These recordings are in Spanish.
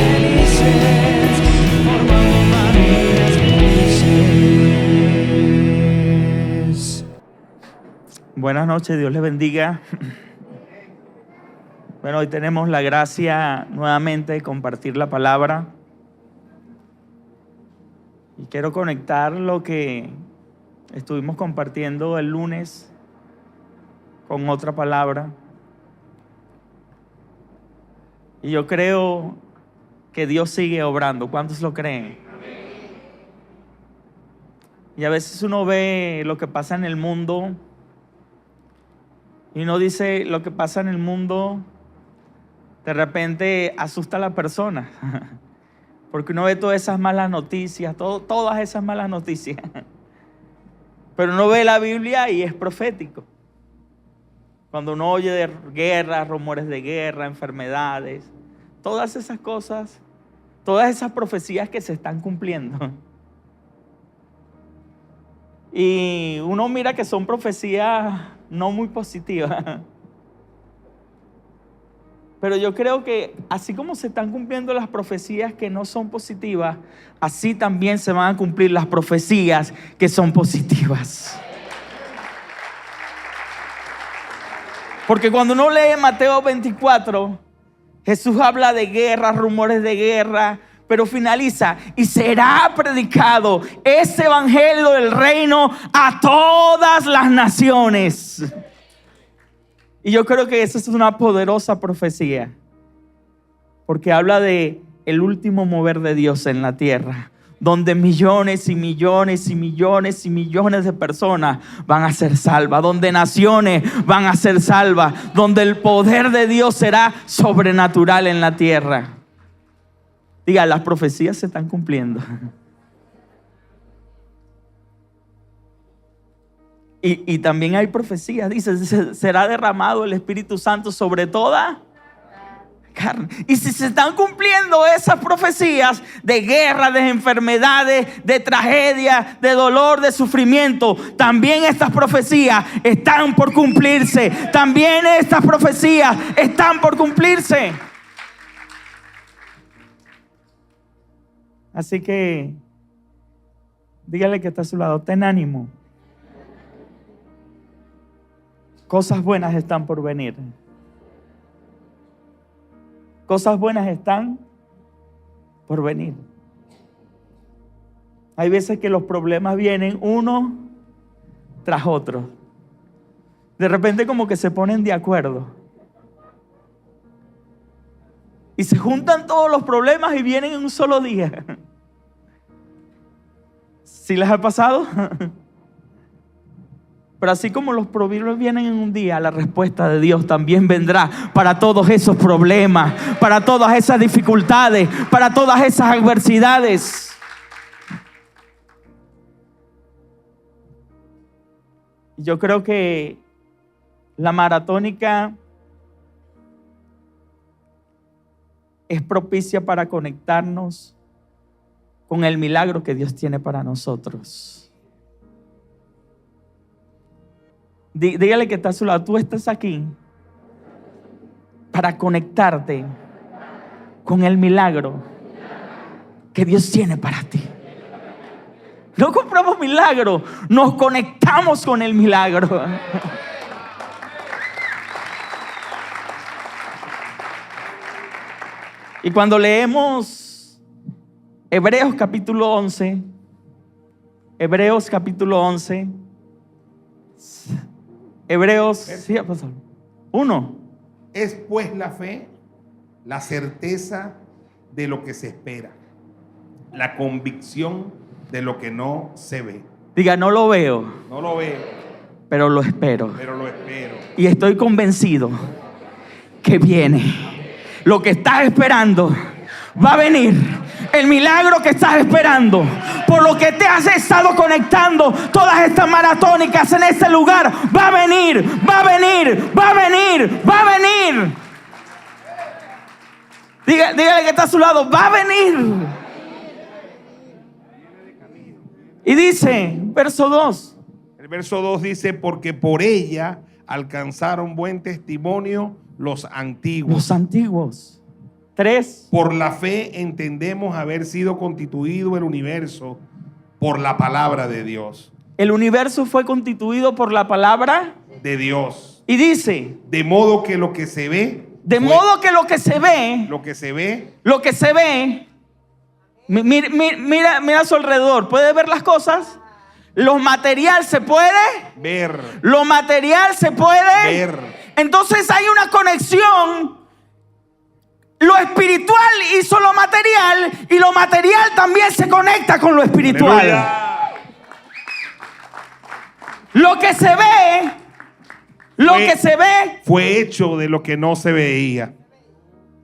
felices, formando familias felices. Buenas noches, Dios les bendiga. Bueno, hoy tenemos la gracia nuevamente de compartir la palabra. Y quiero conectar lo que estuvimos compartiendo el lunes con otra palabra. Y yo creo que Dios sigue obrando. ¿Cuántos lo creen? Y a veces uno ve lo que pasa en el mundo y uno dice lo que pasa en el mundo, de repente asusta a la persona. Porque uno ve todas esas malas noticias, todas esas malas noticias. Pero uno ve la Biblia y es profético. Cuando uno oye de guerras, rumores de guerra, enfermedades, todas esas cosas, todas esas profecías que se están cumpliendo. Y uno mira que son profecías no muy positivas. Pero yo creo que así como se están cumpliendo las profecías que no son positivas, así también se van a cumplir las profecías que son positivas. Porque cuando uno lee Mateo 24, Jesús habla de guerra, rumores de guerra, pero finaliza: y será predicado ese evangelio del reino a todas las naciones. Y yo creo que esa es una poderosa profecía, porque habla de el último mover de Dios en la tierra, donde millones y millones y millones y millones de personas van a ser salvas, donde naciones van a ser salvas, donde el poder de Dios será sobrenatural en la tierra. Diga, las profecías se están cumpliendo. Y también hay profecías, dice, será derramado el Espíritu Santo sobre toda carne. Y si se están cumpliendo esas profecías de guerra, de enfermedades, de tragedia, de dolor, de sufrimiento, también estas profecías están por cumplirse. También estas profecías están por cumplirse. Así que dígale que está a su lado, ten ánimo. Cosas buenas están por venir. Cosas buenas están por venir. Hay veces que los problemas vienen uno tras otro. De repente como que se ponen de acuerdo. Y se juntan todos los problemas y vienen en un solo día. ¿Sí les ha pasado? Pero así como los problemas vienen en un día, la respuesta de Dios también vendrá para todos esos problemas, para todas esas dificultades, para todas esas adversidades. Yo creo que la maratónica es propicia para conectarnos con el milagro que Dios tiene para nosotros. Dígale que está a su lado, tú estás aquí para conectarte con el milagro que Dios tiene para ti. No compramos milagro, nos conectamos con el milagro. Y cuando leemos Hebreos capítulo 11, sí, 1. Es pues la fe, la certeza de lo que se espera, la convicción de lo que no se ve. Diga, no lo veo, No lo veo, pero lo espero. pero lo espero. Y estoy convencido que viene. Lo que estás esperando va a venir. El milagro que estás esperando, por lo que te has estado conectando todas estas maratónicas en este lugar, va a venir, va a venir, va a venir, va a venir. Dígale que está a su lado, va a venir. Y dice, verso 2. El verso 2 dice, porque por ella alcanzaron buen testimonio los antiguos. Los antiguos. 3. Por la fe entendemos haber sido constituido el universo por la palabra de Dios. El universo fue constituido por la palabra De Dios. y dice, De modo que lo que se ve. de modo que lo que se ve, Lo que se ve. mira a su alrededor, ¿puede ver las cosas? Lo material se puede, Ver. lo material se puede Ver. Entonces hay una conexión. Lo espiritual hizo lo material y lo material también se conecta con lo espiritual. Aleluya. Lo que se ve, Fue hecho de lo que no se veía.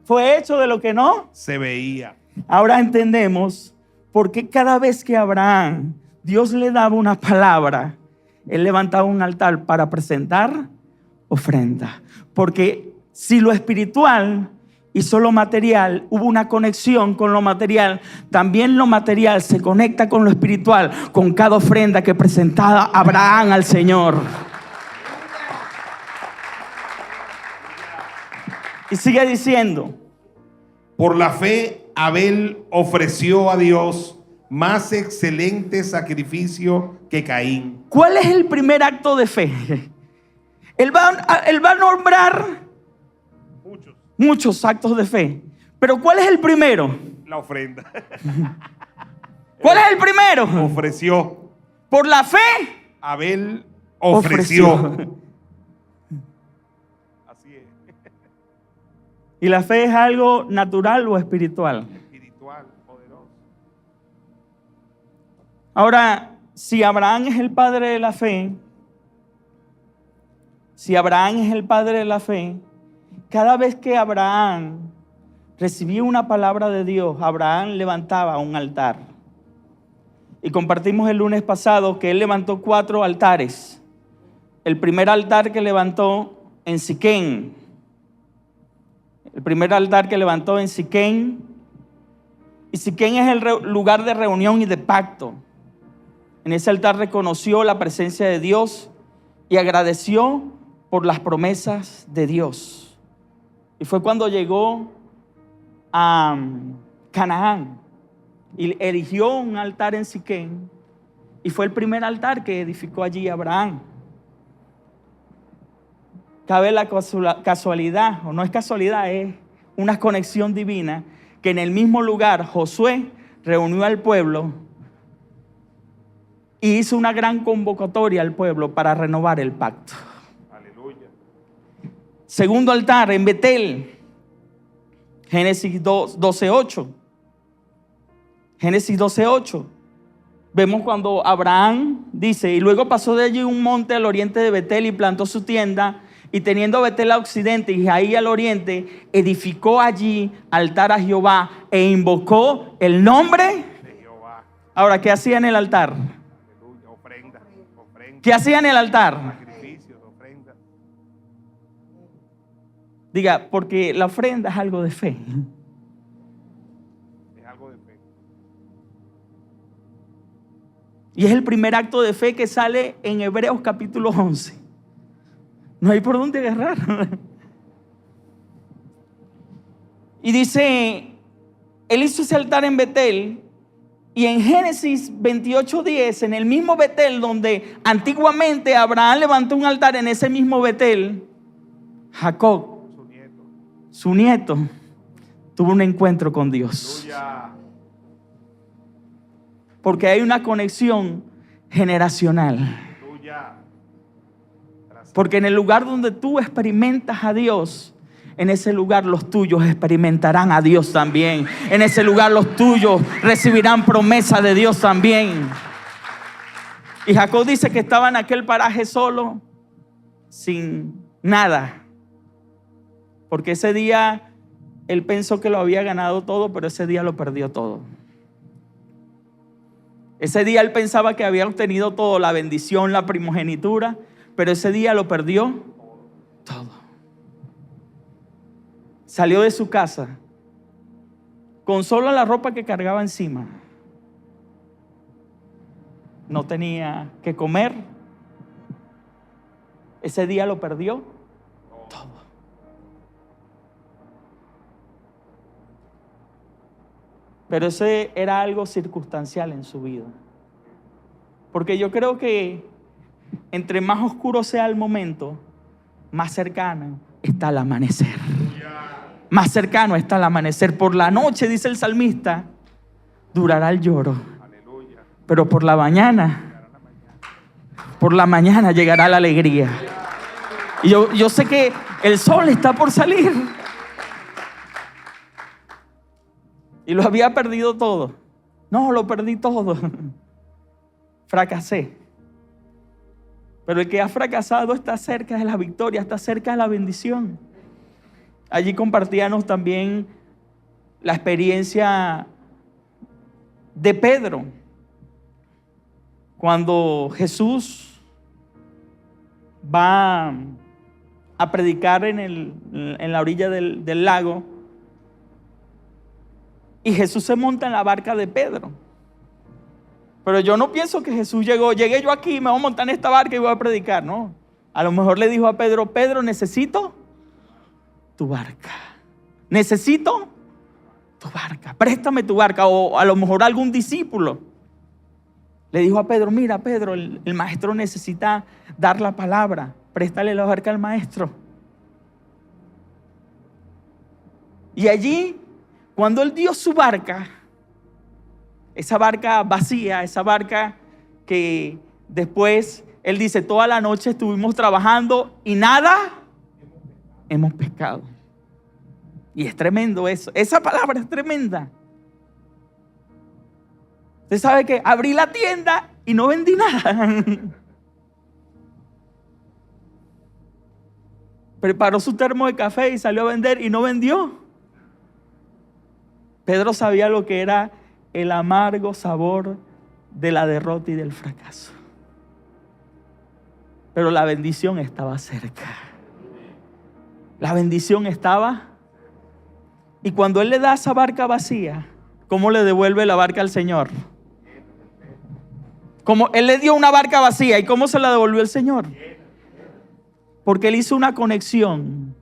fue hecho de lo que no. Se veía. Ahora entendemos por qué cada vez que Abraham, Dios le daba una palabra, él levantaba un altar para presentar ofrenda. Porque si lo espiritual hizo lo material, hubo una conexión con lo material, también lo material se conecta con lo espiritual, con cada ofrenda que presentaba Abraham al Señor. Y sigue diciendo, Por la fe, Abel ofreció a Dios más excelente sacrificio que Caín. ¿cuál es el primer acto de fe? Él va a nombrar muchos actos de fe, pero ¿cuál es el primero? La ofrenda. ¿Cuál es el primero? Ofreció. Por la fe Abel ofreció. Así es. ¿Y la fe es algo natural o espiritual? Espiritual, poderoso. Ahora, si Abraham es el padre de la fe, cada vez que Abraham recibía una palabra de Dios, Abraham levantaba un altar. Y compartimos el lunes pasado que él levantó 4 altares. El primer altar que levantó en Siquén. Y Siquén es el lugar de reunión y de pacto. En ese altar reconoció la presencia de Dios y agradeció por las promesas de Dios. Y fue cuando llegó a Canaán y erigió un altar en Siquén. Y fue el primer altar que edificó allí Abraham. Cabe la casualidad, o no es casualidad, es una conexión divina, que en el mismo lugar Josué reunió al pueblo y hizo una gran convocatoria al pueblo para renovar el pacto. Aleluya. Segundo altar en Betel, Génesis 12:8. Génesis 12:8. Vemos cuando Abraham dice, y luego pasó de allí un monte al oriente de Betel y plantó su tienda, y teniendo Betel al occidente y ahí al oriente, edificó allí altar a Jehová e invocó el nombre De Jehová. Ahora, ¿qué hacía en el altar? Aleluya. Ofrenda. ¿Qué hacía en el altar? Sacrificios, ofrenda. Diga, porque la ofrenda es algo de fe. Es algo de fe. Y es el primer acto de fe que sale en Hebreos capítulo 11. No hay por dónde agarrar. Y dice, él hizo ese altar en Betel. Y en Génesis 28:10, en el mismo Betel donde antiguamente Abraham levantó un altar, en ese mismo Betel, Jacob, su nieto, tuvo un encuentro con Dios. Aleluya. Porque hay una conexión generacional. Aleluya. Porque en el lugar donde tú experimentas a Dios, en ese lugar los tuyos experimentarán a Dios también. En ese lugar los tuyos recibirán promesa de Dios también. Y Jacob dice que estaba en aquel paraje solo, sin nada. Porque ese día él pensó que lo había ganado todo, pero ese día lo perdió todo. Ese día él pensaba que había obtenido todo, la bendición, la primogenitura, pero ese día lo perdió todo. Salió de su casa con solo la ropa que cargaba encima. No tenía que comer. Ese día lo perdió todo. Pero ese era algo circunstancial en su vida. Porque yo creo que entre más oscuro sea el momento, más cercano está el amanecer. Más cercano está el amanecer. Por la noche, dice el salmista, durará el lloro. Pero por la mañana llegará la alegría. Y yo sé que el sol está por salir. Y lo había perdido todo. No, lo perdí todo. Fracasé. Pero el que ha fracasado está cerca de la victoria, está cerca de la bendición. Allí compartíamos también la experiencia de Pedro. Cuando Jesús va a predicar en la orilla del lago, y Jesús se monta en la barca de Pedro. Pero yo no pienso que Jesús llegué yo aquí, me voy a montar en esta barca y voy a predicar, no. A lo mejor le dijo a Pedro, Pedro, necesito tu barca. Necesito tu barca, préstame tu barca. O a lo mejor algún discípulo le dijo a Pedro, mira Pedro, el maestro necesita dar la palabra, préstale la barca al maestro. Y allí, cuando él dio su barca, esa barca vacía, esa barca que después él dice, toda la noche estuvimos trabajando y nada hemos pescado. Y es tremendo eso, esa palabra es tremenda. Usted sabe que abrí la tienda y no vendí nada. Preparó su termo de café y salió a vender y no vendió. Pedro sabía lo que era el amargo sabor de la derrota y del fracaso. Pero la bendición estaba cerca. La bendición estaba. Y cuando él le da esa barca vacía, ¿cómo le devuelve la barca al Señor? Como él le dio una barca vacía, ¿y cómo se la devolvió el Señor? Porque él hizo una conexión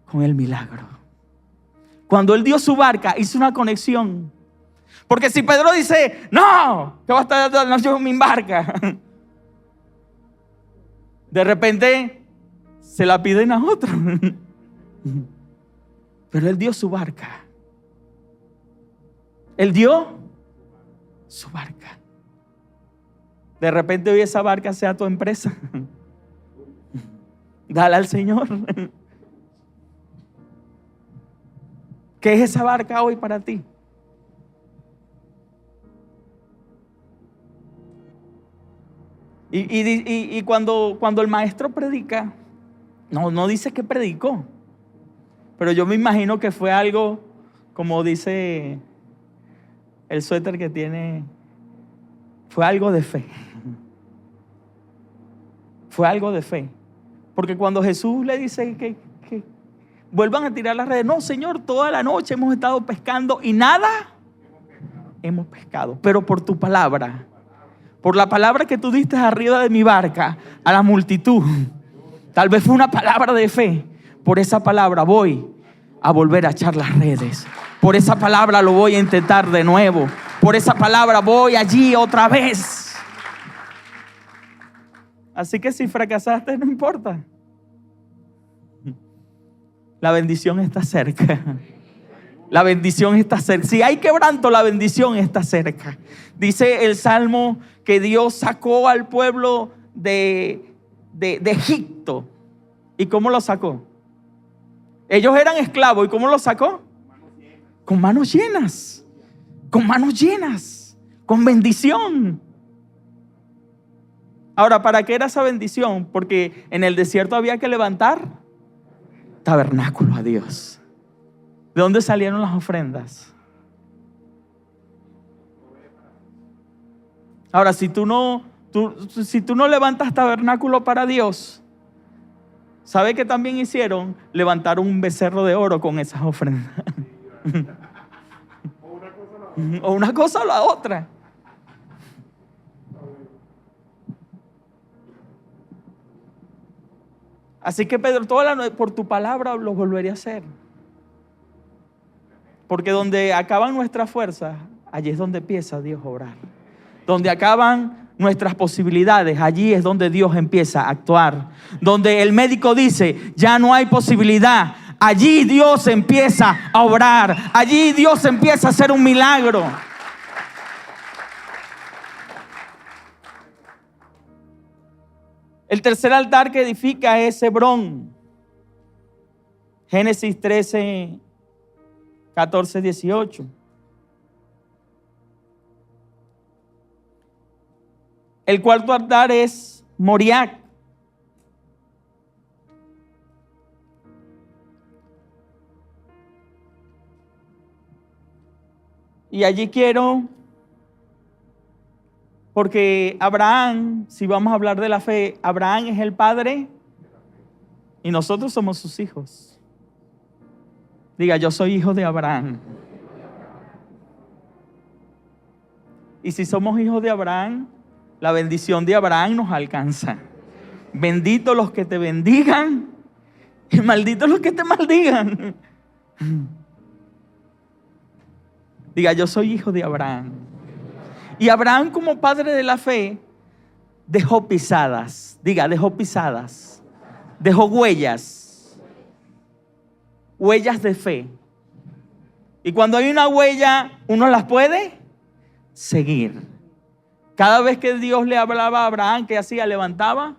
con el milagro. Cuando él dio su barca, hizo una conexión. Porque si Pedro dice, no, que va a estar dando yo mi barca, de repente se la piden a otro. Pero él dio su barca. Él dio su barca. De repente hoy esa barca sea tu empresa. Dale al Señor. ¿Qué es esa barca hoy para ti? Y cuando el maestro predica, no dice que predicó, pero yo me imagino que fue algo, como dice el suéter que tiene, fue algo de fe. Fue algo de fe. Porque cuando Jesús le dice que vuelvan a tirar las redes, no, Señor, toda la noche hemos estado pescando y nada hemos pescado, pero por tu palabra, por la palabra que tú diste arriba de mi barca a la multitud, tal vez fue una palabra de fe. Por esa palabra voy a volver a echar las redes. Por esa palabra lo voy a intentar de nuevo. Por esa palabra voy allí otra vez. Así que si fracasaste, no importa. La bendición está cerca. La bendición está cerca. Si hay quebranto, la bendición está cerca. Dice el Salmo que Dios sacó al pueblo de Egipto. ¿Y cómo lo sacó? Ellos eran esclavos. ¿Y cómo lo sacó? Con manos llenas. Con manos llenas. Con bendición. Ahora, ¿para qué era esa bendición? Porque en el desierto había que levantar tabernáculo a Dios. ¿De dónde salieron las ofrendas? Ahora, si tú no levantas tabernáculo para Dios, ¿sabe qué también hicieron? Levantaron un becerro de oro con esas ofrendas. O una cosa o la otra. Así que Pedro, toda la noche, por tu palabra lo volveré a hacer. Porque donde acaban nuestras fuerzas, allí es donde empieza Dios a obrar. Donde acaban nuestras posibilidades, allí es donde Dios empieza a actuar. Donde el médico dice, ya no hay posibilidad, allí Dios empieza a obrar. Allí Dios empieza a hacer un milagro. El tercer altar que edifica es Hebrón. Génesis 13, 14, 18. El cuarto altar es Moriac. Y allí quiero, porque Abraham, si vamos a hablar de la fe, Abraham es el padre y nosotros somos sus hijos. Diga, yo soy hijo de Abraham. Y si somos hijos de Abraham, la bendición de Abraham nos alcanza. Benditos los que te bendigan y malditos los que te maldigan. Diga, yo soy hijo de Abraham. Y Abraham, como padre de la fe, dejó pisadas. Diga, dejó pisadas. Dejó huellas. Huellas de fe. Y cuando hay una huella, uno las puede seguir. Cada vez que Dios le hablaba a Abraham, ¿qué hacía? Levantaba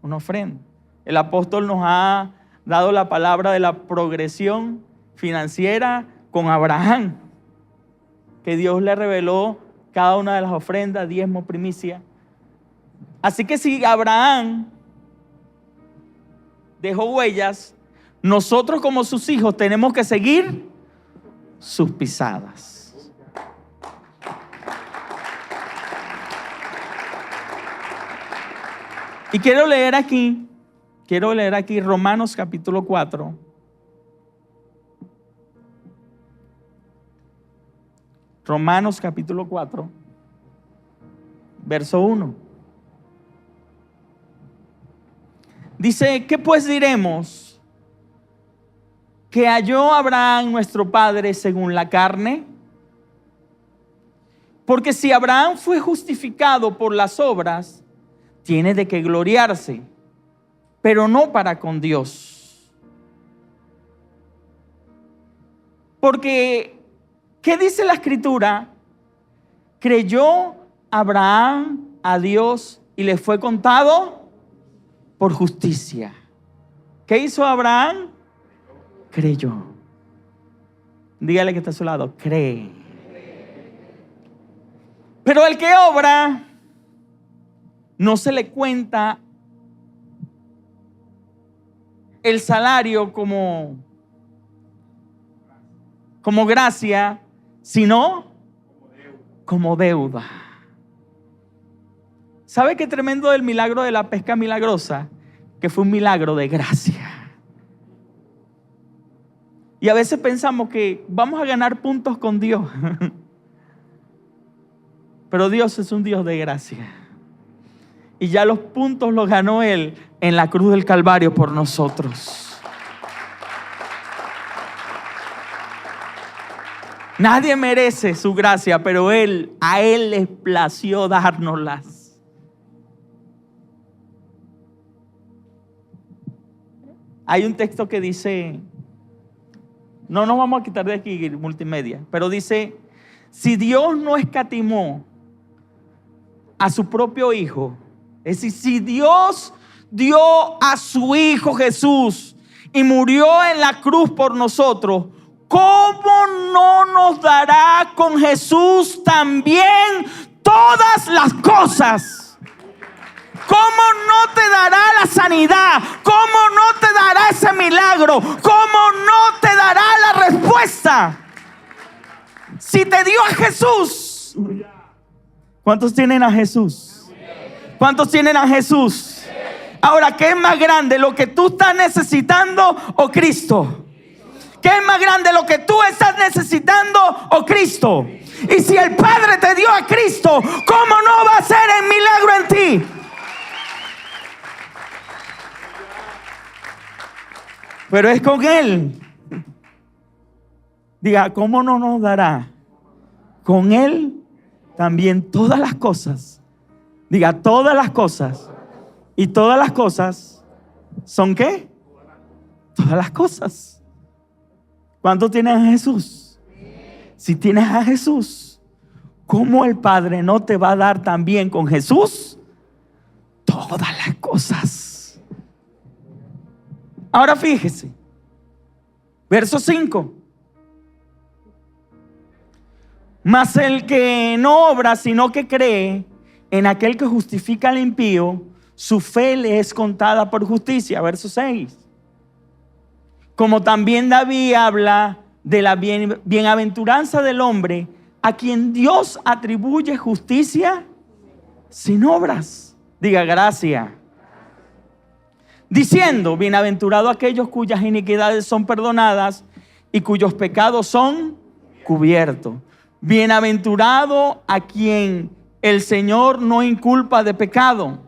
una ofrenda. El apóstol nos ha dado la palabra de la progresión financiera con Abraham, que Dios le reveló cada una de las ofrendas, diezmo, primicia. Así que si Abraham dejó huellas, nosotros como sus hijos tenemos que seguir sus pisadas. Y quiero leer aquí Romanos capítulo 4. Romanos capítulo 4, verso 1. Dice, ¿qué pues diremos? ¿Que halló Abraham nuestro padre según la carne? Porque si Abraham fue justificado por las obras, tiene de qué gloriarse, pero no para con Dios. Porque, ¿qué dice la Escritura? Creyó Abraham a Dios y le fue contado por justicia. ¿Qué hizo Abraham? Creyó. Dígale que está a su lado, cree. Pero el que obra, no se le cuenta el salario como gracia, sino como deuda. ¿Sabe qué tremendo del milagro de la pesca milagrosa? Que fue un milagro de gracia. Y a veces pensamos que vamos a ganar puntos con Dios. Pero Dios es un Dios de gracia. Y ya los puntos los ganó Él en la cruz del Calvario por nosotros. Nadie merece su gracia, pero a Él le plació dárnoslas. Hay un texto que dice, no nos vamos a quitar de aquí multimedia, pero dice, si Dios no escatimó a su propio Hijo, es decir, si Dios dio a su Hijo Jesús y murió en la cruz por nosotros, ¿cómo no nos dará con Jesús también todas las cosas? ¿Cómo no te dará la sanidad? ¿Cómo no te dará ese milagro? ¿Cómo no te dará la respuesta? Si te dio a Jesús. ¿Cuántos tienen a Jesús? ¿Cuántos tienen a Jesús? Ahora, ¿qué es más grande, lo que tú estás necesitando o Cristo? ¿Qué es más grande, lo que tú estás necesitando o Cristo? Y si el Padre te dio a Cristo, ¿cómo no va a ser el milagro en ti? Pero es con Él. Diga, ¿cómo no nos dará con Él también todas las cosas? Diga, todas las cosas. ¿Y todas las cosas son qué? Todas las cosas. ¿Cuánto tienes a Jesús? Si tienes a Jesús, ¿cómo el Padre no te va a dar también con Jesús todas las cosas? Ahora fíjese, verso 5. Mas el que no obra, sino que cree en aquel que justifica al impío, su fe le es contada por justicia. Verso 6. Como también David habla de la bienaventuranza del hombre a quien Dios atribuye justicia sin obras. Diga, gracia. Diciendo, bienaventurado aquellos cuyas iniquidades son perdonadas y cuyos pecados son cubiertos. Bienaventurado a quien el Señor no inculpa de pecado.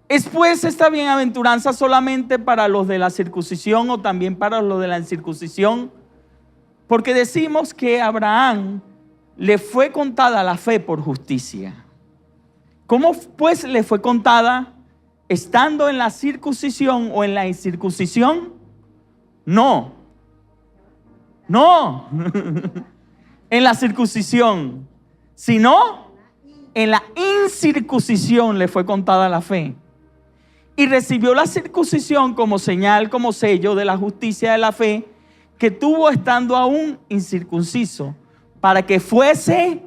¿Es pues esta bienaventuranza solamente para los de la circuncisión o también para los de la incircuncisión? Porque decimos que a Abraham le fue contada la fe por justicia. ¿Cómo pues le fue contada? ¿Estando en la circuncisión o en la incircuncisión? No. No. En la circuncisión. Sino en la incircuncisión le fue contada la fe. Y recibió la circuncisión como señal, como sello de la justicia de la fe que tuvo estando aún incircunciso, para que fuese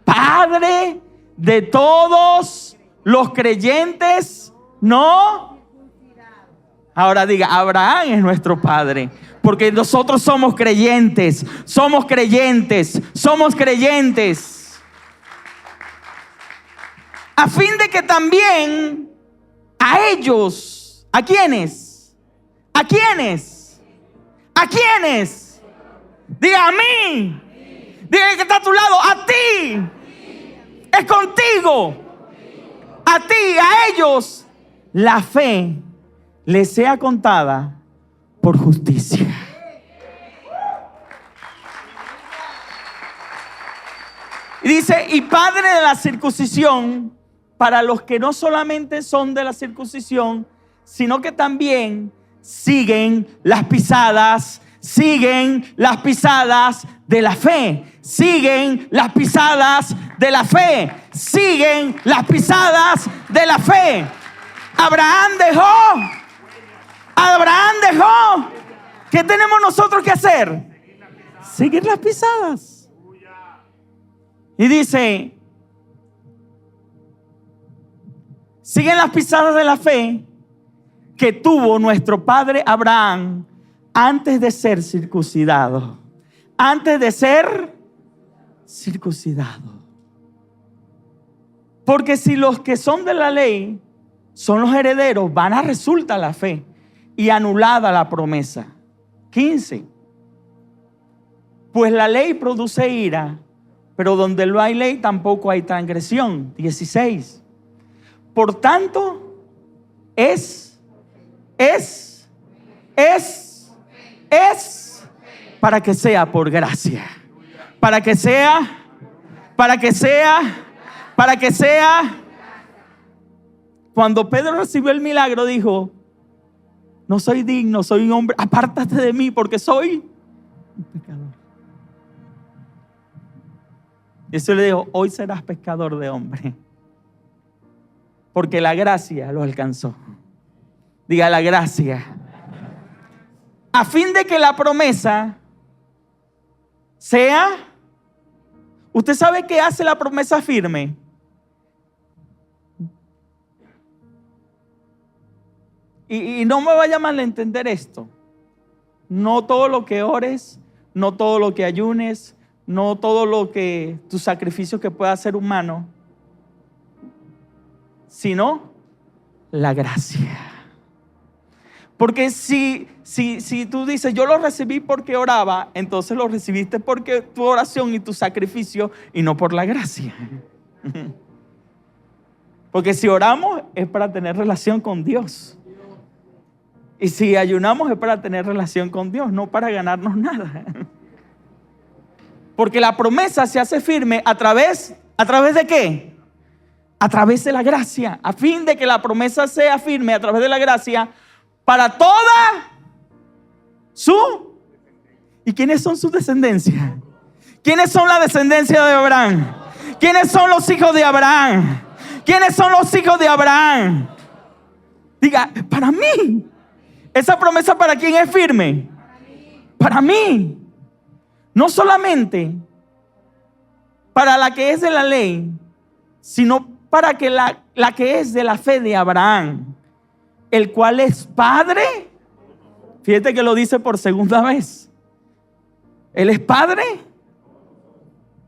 padre de todos los creyentes, ¿no? Ahora diga, Abraham es nuestro padre, porque nosotros somos creyentes, somos creyentes, somos creyentes. A fin de que también a ellos, ¿a quiénes? ¿A quiénes? ¿A quiénes? Diga, a mí. Diga el que está a tu lado, a ti. Es contigo. A ti, a ellos, la fe les sea contada por justicia. Y dice, y padre de la circuncisión para los que no solamente son de la circuncisión, sino que también siguen las pisadas de la fe. Siguen las pisadas de la fe. Siguen las pisadas de la fe. Abraham dejó. ¿Qué tenemos nosotros que hacer? Seguir las pisadas. Y dice, siguen las pisadas de la fe que tuvo nuestro padre Abraham antes de ser circuncidado. Antes de ser circuncidado. Porque si los que son de la ley son los herederos, vana resulta la fe y anulada la promesa. 15. Pues la ley produce ira, pero donde no hay ley tampoco hay transgresión. 16. Por tanto, es para que sea por gracia. Para que sea. Cuando Pedro recibió el milagro, dijo, no soy digno, soy un hombre, apártate de mí porque soy un pecador. Y eso le dijo, hoy serás pescador de hombre. Porque la gracia lo alcanzó. Diga, la gracia. A fin de que la promesa sea. ¿Usted sabe qué hace la promesa firme? Y no me vaya mal a entender esto. No todo lo que ores, no todo lo que ayunes, no todo lo que tus sacrificios que pueda hacer humano, sino la gracia. Porque si tú dices, yo lo recibí porque oraba, entonces lo recibiste porque tu oración y tu sacrificio y no por la gracia. Porque si oramos es para tener relación con Dios. Y si ayunamos es para tener relación con Dios, no para ganarnos nada. Porque la promesa se hace firme ¿a través de qué? A través de la gracia. A fin de que la promesa sea firme a través de la gracia para toda su... ¿Y quiénes son sus descendencias? ¿Quiénes son la descendencia de Abraham? ¿Quiénes son los hijos de Abraham? ¿Quiénes son los hijos de Abraham? Diga, para mí. ¿Esa promesa para quién es firme? Para mí. No solamente para la que es de la ley, sino para que la que es de la fe de Abraham, el cual es padre. Fíjate que lo dice por segunda vez. Él es padre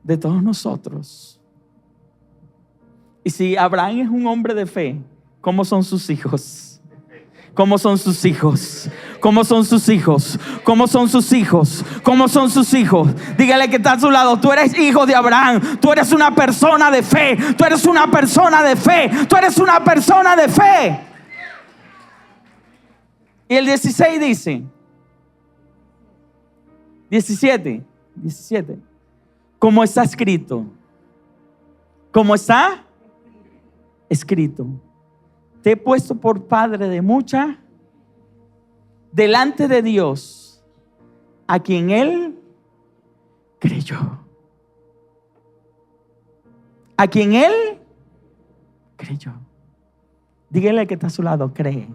de todos nosotros. Y si Abraham es un hombre de fe, ¿cómo son sus hijos? ¿Cómo son sus hijos? ¿Cómo son sus hijos? ¿Cómo son sus hijos? ¿Cómo son sus hijos? Dígale que está a su lado. Tú eres hijo de Abraham. Tú eres una persona de fe. Tú eres una persona de fe. Tú eres una persona de fe. Y el 16 dice, 17, como está escrito. Como está escrito. Te he puesto por padre de mucha delante de Dios, a quien Él creyó. A quien Él creyó. Dígale que está a su lado, cree.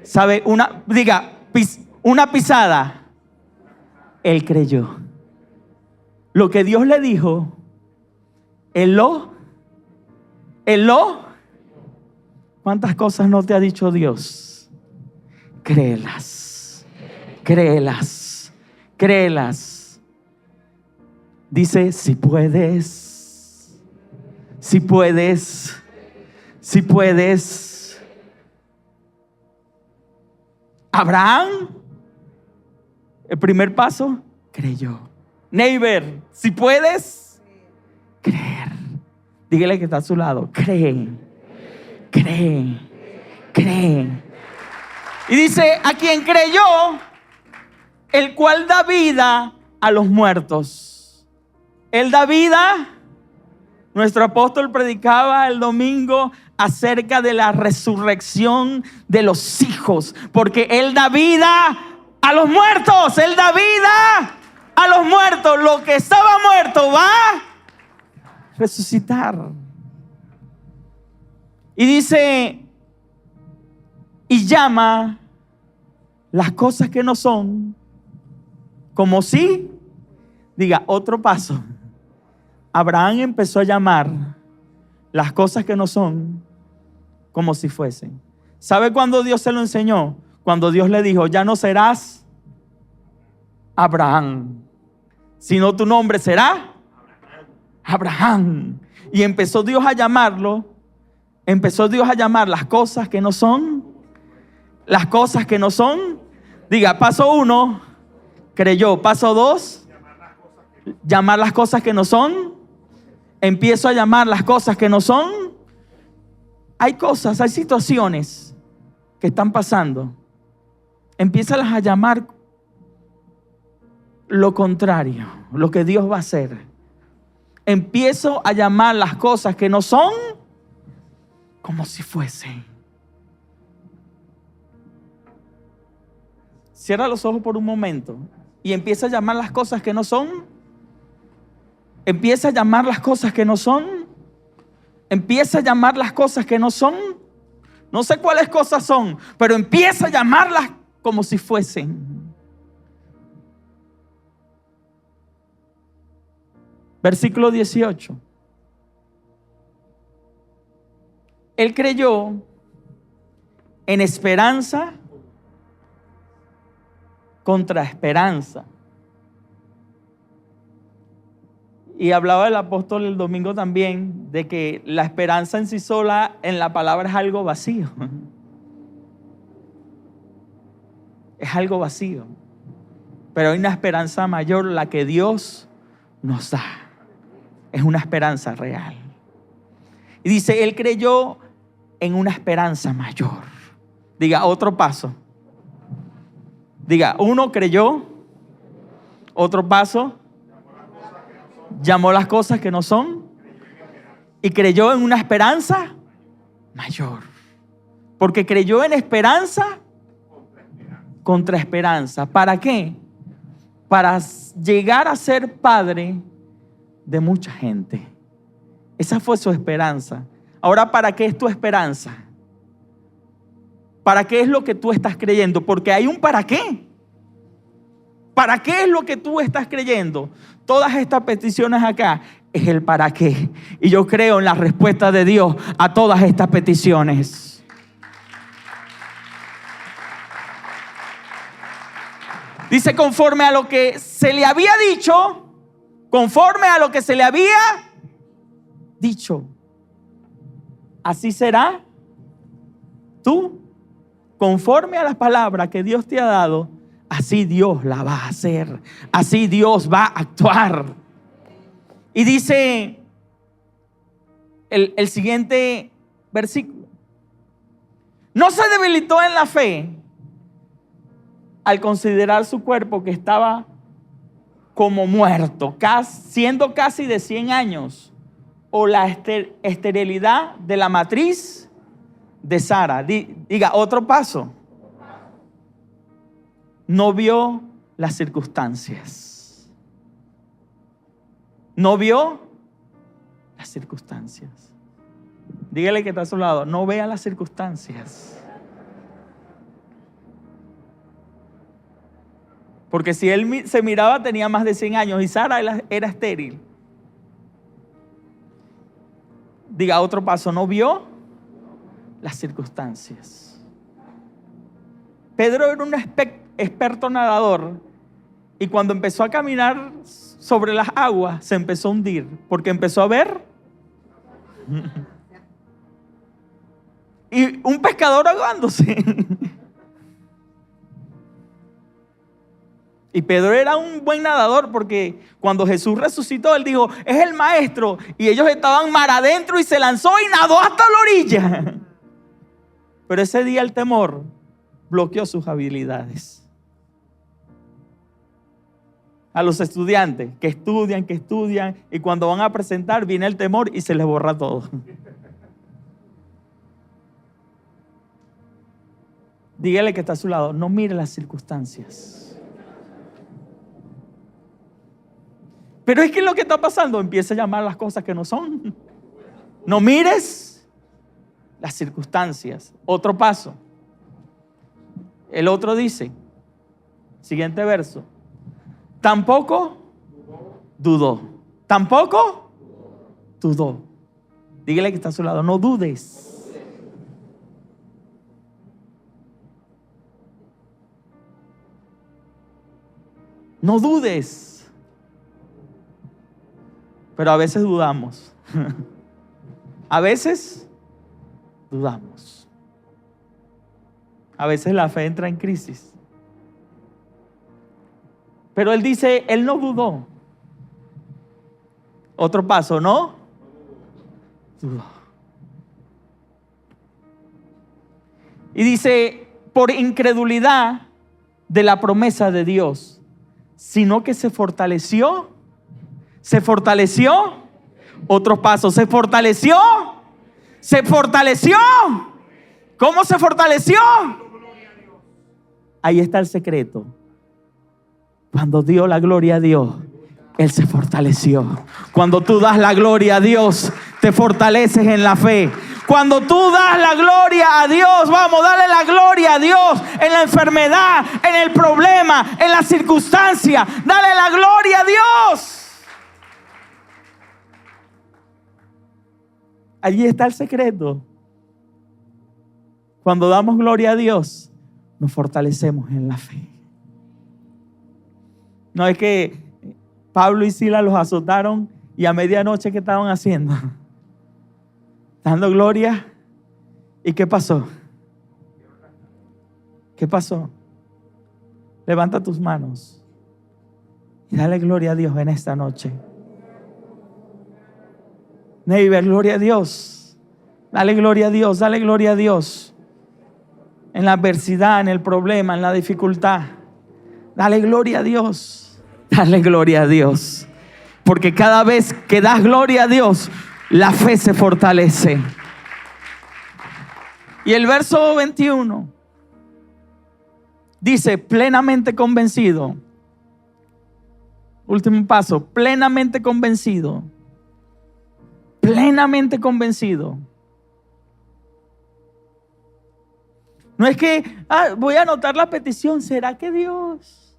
¿Sabe? Una pisada. Él creyó. Lo que Dios le dijo, Él lo. ¿Cuántas cosas no te ha dicho Dios? Créelas. Créelas. Créelas. Dice, si puedes. Si puedes. Si puedes. Abraham, el primer paso, creyó. Neighbor, si puedes creer. Dígale que está a su lado, cree. Cree. Cree. Y dice, a quien creyó, el cual da vida a los muertos. Él da vida. Nuestro apóstol predicaba el domingo acerca de la resurrección de los hijos, porque Él da vida a los muertos. Él da vida a los muertos. Lo que estaba muerto va a resucitar. Y dice, y llama las cosas que no son como si, diga, otro paso. Abraham empezó a llamar las cosas que no son como si fuesen. ¿Sabe cuándo Dios se lo enseñó? Cuando Dios le dijo, ya no serás Abraham, sino tu nombre será Abraham. Y empezó Dios a llamarlo. Empezó Dios a llamar las cosas que no son. Las cosas que no son. Diga, paso 1, creyó. Paso 2, llamar las cosas que no son. Empiezo a llamar las cosas que no son. Hay cosas, hay situaciones que están pasando. Empiézalas a llamar lo contrario, lo que Dios va a hacer. Empiezo a llamar las cosas que no son como si fuesen. Cierra los ojos por un momento y empieza a llamar las cosas que no son. Empieza a llamar las cosas que no son. Empieza a llamar las cosas que no son. No sé cuáles cosas son, pero empieza a llamarlas como si fuesen. Versículo 18. Él creyó en esperanza contra esperanza. Y hablaba el apóstol el domingo también de que la esperanza en sí sola en la palabra es algo vacío. Es algo vacío. Pero hay una esperanza mayor, la que Dios nos da. Es una esperanza real. Y dice, él creyó en una esperanza mayor. Diga, otro paso. Diga, uno creyó, otro paso, llamó las cosas que no son y creyó en una esperanza mayor. Porque creyó en esperanza contra esperanza. ¿Para qué? Para llegar a ser padre de mucha gente. Esa fue su esperanza. Ahora, ¿para qué es tu esperanza? ¿Para qué es lo que tú estás creyendo? Porque hay un para qué. ¿Para qué es lo que tú estás creyendo? Todas estas peticiones acá es el para qué. Y yo creo en la respuesta de Dios a todas estas peticiones. Dice, conforme a lo que se le había dicho, conforme a lo que se le había dicho, así será tú, conforme a las palabras que Dios te ha dado, así Dios la va a hacer, así Dios va a actuar. Y dice el siguiente versículo: no se debilitó en la fe al considerar su cuerpo que estaba como muerto, siendo casi de 100 años, o la esterilidad de la matriz de Sara. Diga, otro paso. No vio las circunstancias. No vio las circunstancias. Dígale que está a su lado, no vea las circunstancias. Porque si él se miraba, tenía más de 100 años y Sara era estéril. Diga, otro paso, no vio las circunstancias. Pedro era un experto nadador y cuando empezó a caminar sobre las aguas se empezó a hundir porque empezó a ver y un pescador ahogándose. Y Pedro era un buen nadador porque cuando Jesús resucitó, él dijo, es el maestro. Y ellos estaban mar adentro y se lanzó y nadó hasta la orilla. Pero ese día el temor bloqueó sus habilidades. A los estudiantes que estudian y cuando van a presentar viene el temor y se les borra todo. Dígale que está a su lado, no mire las circunstancias. Pero es que lo que está pasando empieza a llamar las cosas que no son. No mires las circunstancias. Otro paso. El otro dice, siguiente verso, tampoco dudó. Tampoco dudó. Dígale que está a su lado, no dudes. No dudes. Pero a veces dudamos. A veces dudamos. A veces la fe entra en crisis. Pero él dice, él no dudó. Otro paso, ¿no? Dudó. Y dice, por incredulidad de la promesa de Dios, sino que se fortaleció. Se fortaleció. Otro paso, se fortaleció. Se fortaleció. ¿Cómo se fortaleció? Ahí está el secreto. Cuando dio la gloria a Dios, Él se fortaleció. Cuando tú das la gloria a Dios, te fortaleces en la fe. Cuando tú das la gloria a Dios, vamos, dale la gloria a Dios en la enfermedad, en el problema, en la circunstancia. Dale la gloria a Dios. Allí está el secreto. Cuando damos gloria a Dios, nos fortalecemos en la fe. No es que Pablo y Silas los azotaron y a medianoche, ¿qué estaban haciendo? Dando gloria. ¿Y qué pasó? ¿Qué pasó? Levanta tus manos y dale gloria a Dios en esta noche. Neighbor, gloria a Dios. Dale gloria a Dios, dale gloria a Dios. En la adversidad, en el problema, en la dificultad. Dale gloria a Dios. Dale gloria a Dios. Porque cada vez que das gloria a Dios, la fe se fortalece. Y el verso 21 dice, plenamente convencido. Último paso, plenamente convencido. Plenamente convencido. No es que voy a anotar la petición. ¿Será que Dios?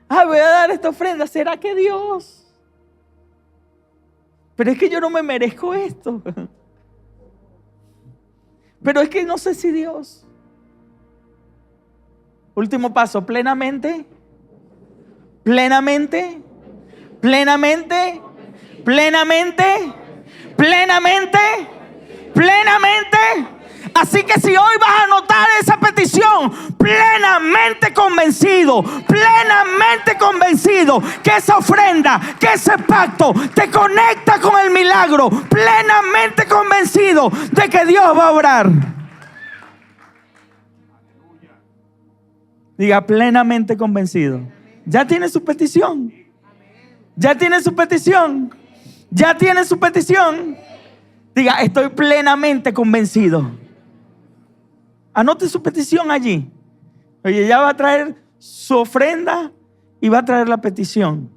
Voy a dar esta ofrenda. ¿Será que Dios? Pero es que yo no me merezco esto. Pero es que no sé si Dios. Último paso, plenamente. Plenamente. Plenamente. Plenamente. Plenamente. Plenamente. Así que si hoy vas a anotar esa petición, plenamente convencido que esa ofrenda, que ese pacto te conecta con el milagro, plenamente convencido de que Dios va a obrar. Diga, plenamente convencido. Ya tiene su petición. Ya tiene su petición. Ya tiene su petición. Diga, estoy plenamente convencido. Anote su petición allí. Oye, ya va a traer su ofrenda y va a traer la petición.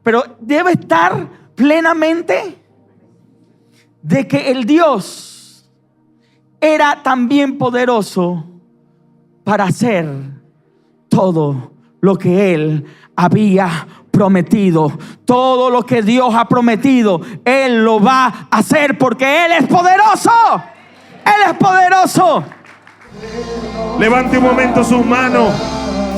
Pero debe estar plenamente de que el Dios era también poderoso para hacer todo lo que Él había prometido. Todo lo que Dios ha prometido, Él lo va a hacer porque Él es poderoso. Él es poderoso. Levante un momento sus manos.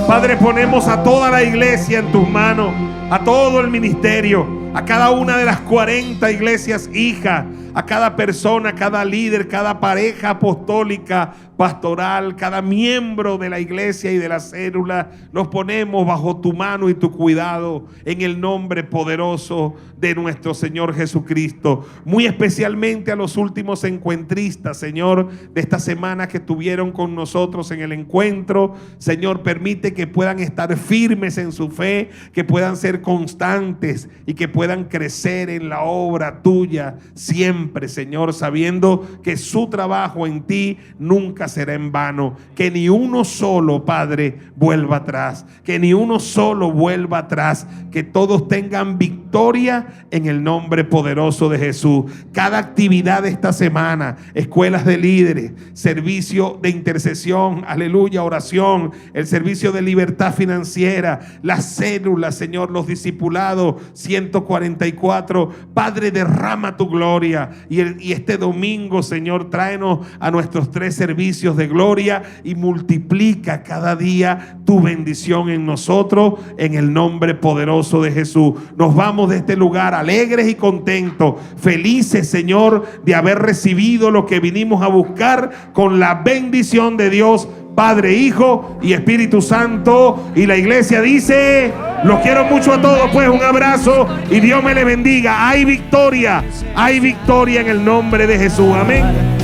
Padre, ponemos a toda la iglesia en tus manos, a todo el ministerio, a cada una de las 40 iglesias hijas, a cada persona, cada líder, cada pareja apostólica, pastoral, cada miembro de la iglesia y de la célula. Los ponemos bajo tu mano y tu cuidado en el nombre poderoso de nuestro Señor Jesucristo. Muy especialmente a los últimos encuentristas, Señor, de esta semana que estuvieron con nosotros en el encuentro. Señor, permite que puedan estar firmes en su fe, que puedan ser constantes y que puedan crecer en la obra tuya siempre, Señor, sabiendo que su trabajo en ti nunca será en vano. Que ni uno solo, Padre, vuelva atrás. Que ni uno solo vuelva atrás. Que todos tengan victoria en el nombre poderoso de Jesús. Cada actividad de esta semana, escuelas de líderes, servicio de intercesión, aleluya, oración, el servicio de libertad financiera, las células, Señor, los discipulados 144. Padre, derrama tu gloria. Y este domingo, Señor, tráenos a nuestros 3 servicios de gloria y multiplica cada día tu bendición en nosotros, en el nombre poderoso de Jesús. Nos vamos de este lugar alegres y contentos, felices, Señor, de haber recibido lo que vinimos a buscar, con la bendición de Dios Padre, Hijo y Espíritu Santo. Y la iglesia dice: los quiero mucho a todos, pues un abrazo y Dios me les bendiga. Hay victoria en el nombre de Jesús. Amén.